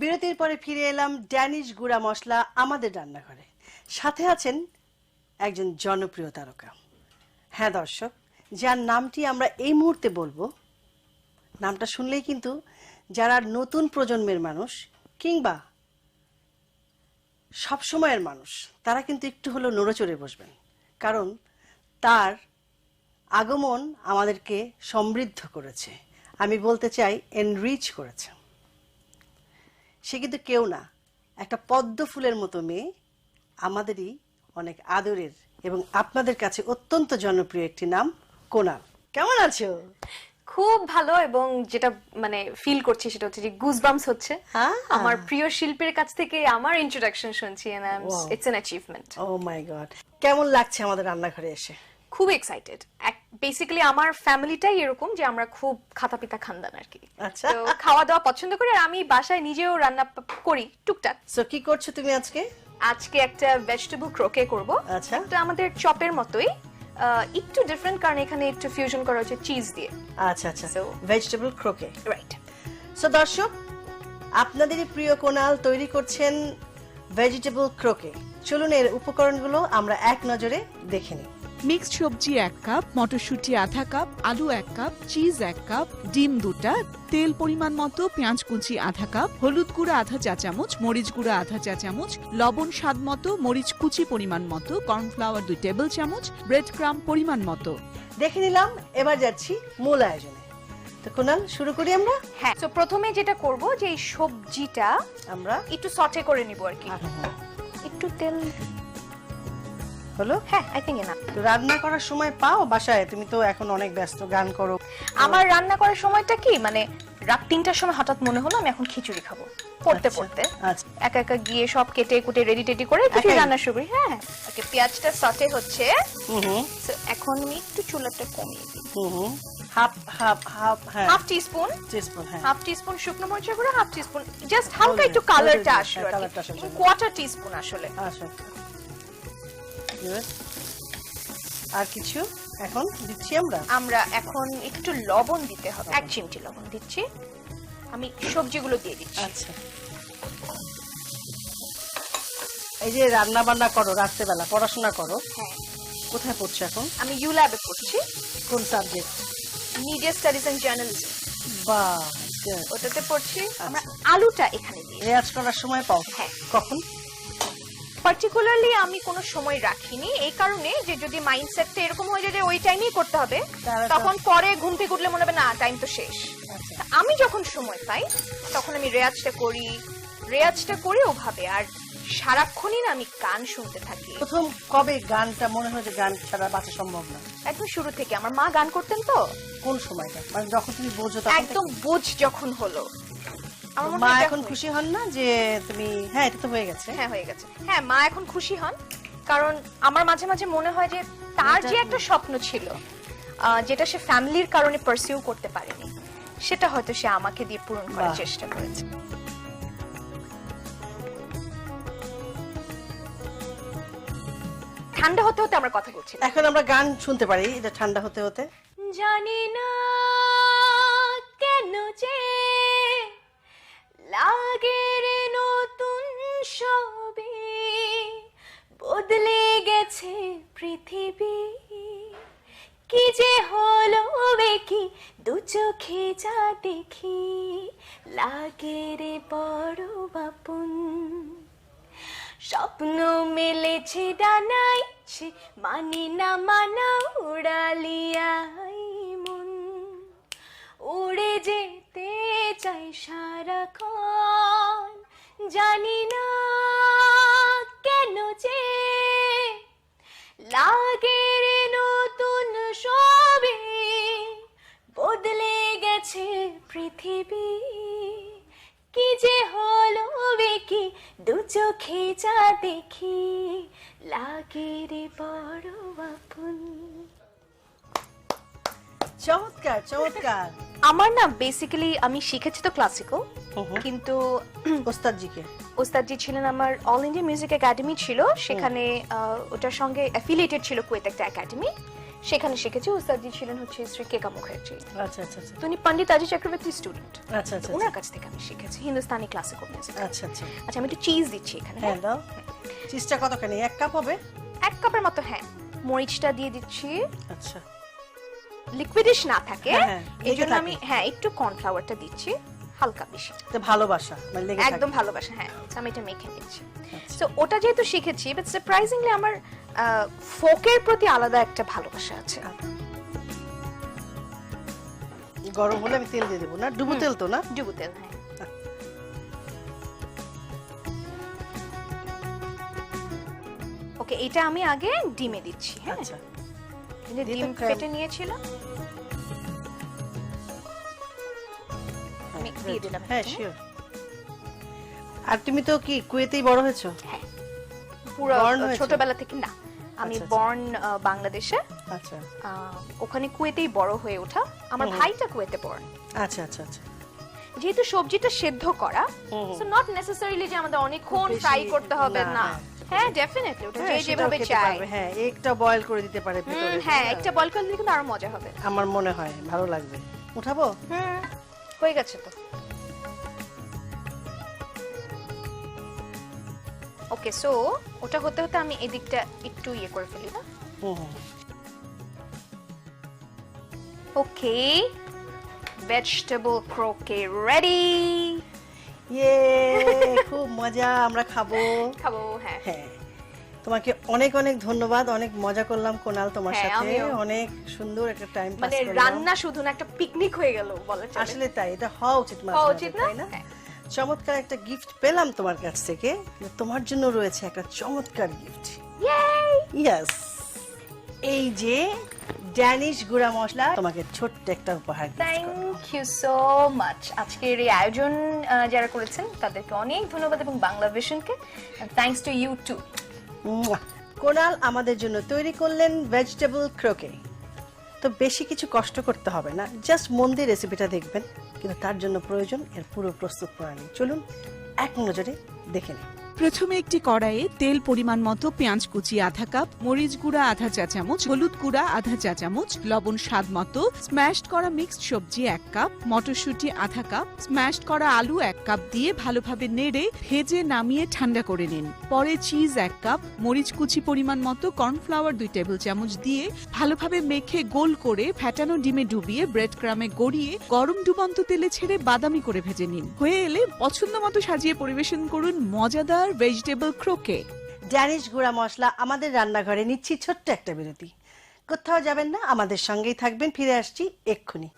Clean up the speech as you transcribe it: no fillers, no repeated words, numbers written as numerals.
বিরতির পরে ফিরে এলাম ড্যানিশ গুঁড়া মশলা আমাদের রান্নাঘরে। সাথে আছেন একজন জনপ্রিয় তারকা। হ্যাঁ দর্শক, যার নামটি আমরা এই মুহূর্তে বলবো, নামটা শুনলেই কিন্তু যারা নতুন প্রজন্মের মানুষ কিংবা সবসময়ের মানুষ, তারা কিন্তু একটু হলেও নড়েচড়ে বসবেন, কারণ তার আগমন আমাদেরকে সমৃদ্ধ করেছে, আমি বলতে চাই এনরিচ করেছে। সে কিন্তু কেউ না, একটা পদ্ম ফুলের মতো মেয়ে, আমাদেরই অনেক আদরের এবং আপনাদের কাছে অত্যন্ত জনপ্রিয় একটি নাম, কোনাল। কেমন আছো? খুব ভালো, এবং যেটা মানে ফিল করছি সেটা হচ্ছে যে গুজবাম্পস হচ্ছে। আমার প্রিয় শিল্পীর কাছ থেকে আমার ইন্ট্রোডাকশন শুনছি, and it's an achievement. Oh my god, কেমন লাগছে আমাদের রান্নাঘরে এসে? খুব এক্সাইটেড। বেসিক্যালি আমার ফ্যামিলিটাই এরকম যে আমরা খুব খাতাপিতা খানদান আর কি। আচ্ছা, তো খাওয়া দাওয়া পছন্দ করি, আর আমি বাসায় নিজেও রান্না করি টুকটাক। সো কি করছো তুমি আজকে? আজকে একটা ভেজিটেবল ক্রোকে করব। আচ্ছা, তো আমাদের চপের মতোই, একটু ডিফারেন্ট, কারণ এখানে একটু ফিউশন করা হচ্ছে চিজ দিয়ে। আচ্ছা আচ্ছা, ভেজিটেবল ক্রোকে, রাইট। সো দর্শক, আপনাদেরই প্রিয় কোনাল তৈরি করছেন ভেজিটেবল ক্রোকে। চলুন এর উপকরণগুলো আমরা এক নজরে দেখে নিই। মিক্সড সবজি 1 কাপ, মটরশুঁটি আধা কাপ, আলু 1 কাপ, চিজ 1 কাপ, ডিম 2টা, তেল পরিমাণ মতো, পেঁয়াজ কুচি আধা কাপ, হলুদ গুঁড়া আধা চা চামচ, মরিচ গুঁড়া আধা চা চামচ, লবণ স্বাদ মতো, মরিচ কুচি পরিমাণ মতো, কর্নফ্লাওয়ার 2 টেবিল চামচ, ব্রেড ক্রাম্ব পরিমাণ মতো। দেখে নিলাম, এবার যাচ্ছি মূল আয়োজনে। তো কোনাল, শুরু করি আমরা। হ্যাঁ, তো প্রথমে যেটা করব যে এই সবজিটা আমরা একটু সটে করে নিব আর কি। একটু তেল হলো? হ্যাঁ, আই থিংক এনাফ। তো রান্না করার সময় পাও বাসায়? তুমি তো এখন অনেক ব্যস্ত, গান করো। আমার রান্না করার সময়টা কি, মানে রাত 3টার সময় হঠাৎ মনে হলো আমি এখন খিচুড়ি খাবো, পড়তে পড়তে আচ্ছা, একা একা গিয়ে সব কেটে কুটে রেডি টেডি করে খিচুড়ি রান্না শুরু করি। হ্যাঁ, ওকে, পেঁয়াজটা সটে হচ্ছে। So, এখন আমি একটু চুলাটা কমিয়ে দিই। হাফ হাফ হাফ, হ্যাঁ, হাফ টিস্পুন, হ্যাঁ, হাফ টিস্পুন শুকনো মরিচের গুঁড়ো, হাফ টিস্পুন জাস্ট হালকা একটু কালারটা আসলো, কোয়ার্টার টিস্পুন আসলে। আচ্ছা, আর কিছু এখন দিচ্ছি আমরা এখন একটু লবণ দিতে হবে, 1 চিমটি লবণ দিচ্ছি। আমি সবজিগুলো দিয়ে দিচ্ছি। আচ্ছা, এই যে রান্না বান্না করো, রাত্রেবেলা পড়াশোনা করো, হ্যাঁ। কোথায় পড়ছো এখন? আমি ইউল্যাবে পড়ছি। কোন subject? Media studies and journalism. বাহ, ওটাতে পড়ছি। আমরা আলুটা এখানে দিই। রেয়াজ করার সময় পাও? হ্যাঁ। কখন? পার্টিকুলারলি আমি কোনো সময় রাখিনি, এই কারণে যে যদি মাইন্ডসেটটা এরকম হয়ে যায় যে ওই টাইমেই করতে হবে, তখন পরে ঘুম থেকে উঠলে মনে হবে না টাইম তো শেষ। আমি যখন সময় পাই তখন আমি রেয়াজটা করি ওভাবে, আর সারাক্ষণই না আমি গান শুনতে থাকি। প্রথম কবে গানটা মনে হয় যে গান ছাড়া বাঁচা সম্ভব না? একদম শুরু থেকে। আমার মা গান করতেন। তো কোন সময়টা, মানে যখন তুমি বোঝো তখন? একদম বুঝ যখন হলো। আমার মা এখন খুশি হন না যে তুমি? হ্যাঁ, এটা তো হয়ে গেছে। হ্যাঁ, হয়ে গেছে। হ্যাঁ, মা এখন খুশি হন, কারণ আমার মাঝে মাঝে মনে হয় যে তার যে একটা স্বপ্ন ছিল, যেটা সে ফ্যামিলির কারণে পারসিউ করতে পারেনি, সেটা হয়তো সে আমাকে দিয়ে পূরণ করার চেষ্টা করেছে। ঠান্ডা হতে হতে আমরা কথা বলছি, এখন আমরা গান শুনতে পারি এটা ঠান্ডা হতে হতে। জানি না কেন যে লাগে রে নতুন সবে, বদলে গেছে পৃথিবী, কি যে হলো কি দু চোখে যা দেখি, লাগে রে বড় বাপুন, স্বপ্ন মেলেছে ডানাই, মানি না মানা উড়ালিয়াই মন, উড়ে যেতে চাই সারাক্ষণ, জানি না কেন যে লাগে রে নতুন সবে, বদলে গেছে পৃথিবী, কি যে হলো কি দু চোখে যা দেখি, লাগে রে বড় আপন। চমৎকার চমৎকার। আমার না বেসিক্যালি আমি শিখেছি তো ক্লাসিক্যাল, কিন্তু ওস্তাদজি ছিলেন আমার অল ইন্ডিয়া মিউজিক একাডেমি ছিল, সেখানে ওটার সঙ্গে অ্যাফিলিয়েটেড ছিল কুয়েত একটা একাডেমি, সেখানে শিখেছি। উস্তাদজি ছিলেন হচ্ছে শ্রী কেকা মুখার্জি, আচ্ছা আচ্ছা আচ্ছা তো উনি পণ্ডিত আজি চক্রবর্তী স্টুডেন্ট, আচ্ছা আচ্ছা ওনার কাছ থেকে আমি শিখেছি হিন্দুস্তানি ক্লাসিক্যাল মিউজিক। আচ্ছা আচ্ছা আচ্ছা আমি একটু চিজ দিচ্ছি এখানে। হ্যাঁ দাও। চিজটা কতখানি, 1 কাপ হবে? 1 কাপের মতো, হ্যাঁ। মরিচটা দিয়ে দিচ্ছি, আচ্ছা লিকুইডিশ না থাকে হ্যাঁ, এই লেগে জন্য থাকে। আমি একটু কর্নফ্লাওয়ারটা দিচ্ছি হালকা বেশি, তো ভালোবাসা মানে লেগে একদম থাকে। ভালোবাসা, হ্যাঁ। তো আমি এটা মেখে নিচ্ছি। আচ্ছা। তো ওটা যেহেতু শিখেছি, বাট সারপ্রাইজিংলি আমার ফোকের প্রতি আলাদা একটা ভালোবাসা আছে। গরম হলে আমি তেল দিয়ে দেবো না? ডুবো তেল তো না? ডুবো তেল, হ্যাঁ। ওকে, এটা আমি আগে ডিমে দিচ্ছি, হ্যাঁ। আচ্ছা এই যে দিয়ে ডিম তো ফেটে নিয়েছিলাম, আমি দিয়ে দিলাম। হ্যাঁ একটু, শিওর। আর তুমি তো কি কুয়েতেই বড় হয়েছো? হ্যাঁ। পুরো Born হয়েছো? ছোটবেলা থেকে না, আমি আচ্ছা, আচ্ছা। বর্ন বাংলাদেশে, আচ্ছা ওখানে কুয়েতেই বড় হয়ে ওঠা। আমার ভাইটা কুয়েতে বর্ন। আচ্ছা আচ্ছা আচ্ছা যেহেতু সবজিটা সেদ্ধ করা, হুম। সো নট নেসেসারিলি যে আমাদের অনেকক্ষণ বেশি ফ্রাই করতে হবে না, না। হ্যাঁ। হ্যাঁ, ডেফিনেটলি ওটা যে হ্যাঁ, সেটাও যেভাবে খেতে চায়। পারবে। হ্যাঁ, এগটা বয়েল করে দিতে পারে ভেতরে। হ্যাঁ, একটা বয়েল করে দিলে কিন্তু আরো মজা হবে। আমার মনে হয় ভালো লাগবে। উঠাবো? হয়ে গেছে তো। ওকে, সো ওটা হতে হতে আমি এদিকটা একটু ইয়ে করে ফেলি না। হুম হুম। ওকে, ভেজিটেবল ক্রোকে রেডি। ইয়ে খুব মজা, আমরা খাবো। খাবো, হ্যাঁ। হ্যাঁ, তোমাকে অনেক অনেক ধন্যবাদ। অনেক মজা করলাম কোনাল তোমার হ্যাঁ, সাথে। আমিও। অনেক সুন্দর একটা টাইম পাস মানে করলাম। রান্না শুধু না, একটা পিকনিক হয়ে গেল বলা চলে। আসলে তাই, এটা হওয়া উচিত মাঝে হওয়া মাঝে, উচিত না? তাই না? হ্যাঁ। চমৎকার একটা গিফট পেলাম তোমার কাছ থেকে। তোমার জন্য রয়েছে একটা চমৎকার গিফট। Yay! ইয়েস, এই যে ড্যানিশ গুঁড়া মশলা, তোমাকে ছোট্ট একটা উপহার gift করলাম। Thank you so much. আজকের এই আয়োজন যারা করেছেন তাদেরকে অনেক ধন্যবাদ, এবং বাংলা ভিশনকে থ্যাঙ্কস টু ইউ টু। মুয়া। কোনাল আমাদের জন্য তৈরি করলেন ভেজিটেবল ক্রোকে। তো বেশি কিছু কষ্ট করতে হবে না, জাস্ট মন দিয়ে রেসিপিটা দেখবেন, কিন্তু তার জন্য প্রয়োজন এর পুরো প্রস্তুত প্রণালী। চলুন এক নজরে দেখে নিই। প্রথমে একটি কড়াইয়ে তেল পরিমাণ মতো, পেঁয়াজ কুচি আধা কাপ, মরিচ গুঁড়া আধা চা চামচ, হলুদ গুঁড়া আধা চা চামচ, লবণ স্বাদ মতো, স্ম্যাশড করা মিক্সড সবজি 1 কাপ, মটরশুঁটি আধা কাপ, স্ম্যাশড করা আলু 1 কাপ দিয়ে ভালোভাবে নেড়ে ভেজে নামিয়ে ঠান্ডা করে নিন। পরে চিজ 1 কাপ, মরিচ কুচি পরিমাণ মতো, কর্নফ্লাওয়ার 2 টেবিল চামচ দিয়ে ভালোভাবে মেখে গোল করে ফ্যাটানো ডিমে ডুবিয়ে ব্রেড ক্রামে গড়িয়ে গরম ডুবন্ত তেলে ছেড়ে বাদামি করে ভেজে নিন। হয়ে এলে পছন্দ মতো সাজিয়ে পরিবেশন করুন মজাদার ভেজিটেবল ক্রোকে। ড্যানিশ গুঁড়া মশলা আমাদের রান্নাঘরে নিচ্ছি ছোট্ট একটা বিরতি। কোথাও যাবেন না, আমাদের সঙ্গেই থাকবেন, ফিরে আসছি এক্ষুনি।